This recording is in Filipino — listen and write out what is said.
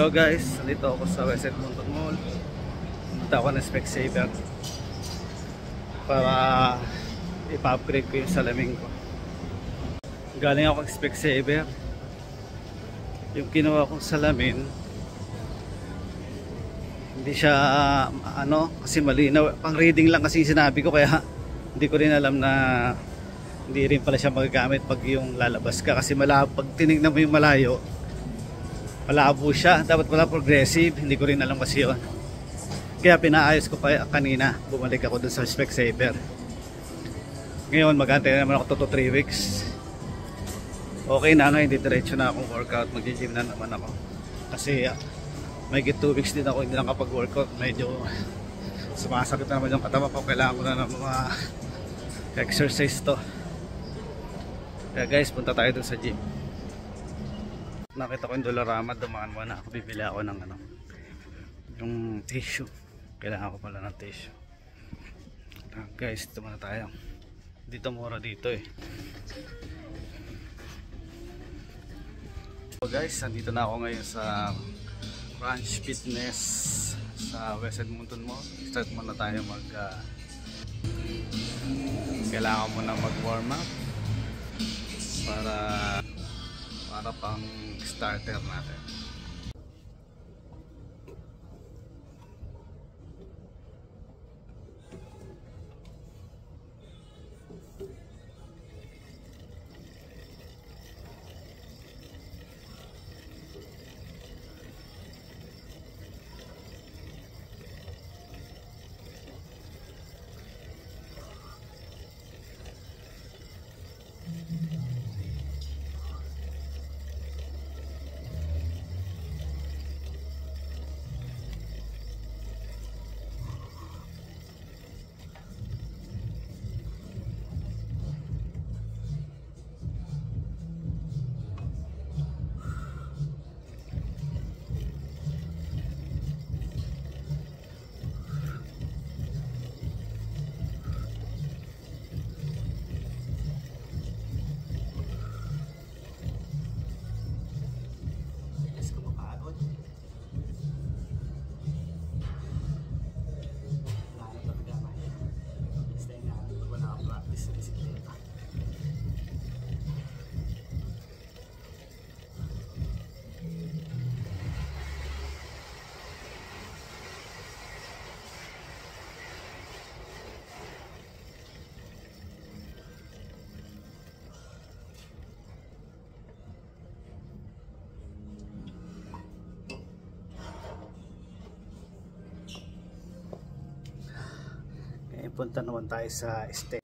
Hello guys, nandito ako sa West Edmonton Mall. Punta ako ng Specsavers para ipa-upgrade ko yung salamin ko. Galing ako ng Specsavers. Yung kinuha kong salamin hindi siya kasi malinaw. Pang reading lang kasi sinabi ko, kaya hindi ko rin alam na hindi rin pala siya magagamit pag yung lalabas ka, kasi pag tinignan mo yung malayo malabo siya, dapat pala progressive. Hindi ko rin alam kasi yun, kaya pinaayos ko pa kanina. Bumalik ako dun sa Specsavers. Ngayon mag-antay naman ako 2 to 3 weeks. Okay na, hindi diretso na akong workout. Mag-gym na naman ako kasi may 2 weeks din ako hindi nakapag-workout. Medyo sumasakit na naman yung katawan ko. Kailangan ko na ng mga exercise to. Kaya guys, punta tayo dun sa gym. Nakita ko yung Dollarama, dumaan mo na ako. Bibili ako ng yung tissue. Kailangan ko pala ng tissue. Guys, dito muna tayo. Dito mura dito eh. So guys, nandito na ako ngayon sa Ranch Fitness sa West Edmonton Mall. Start muna tayo kailangan mo na mag warm up para pang starter natin. Punta naman tayo sa step.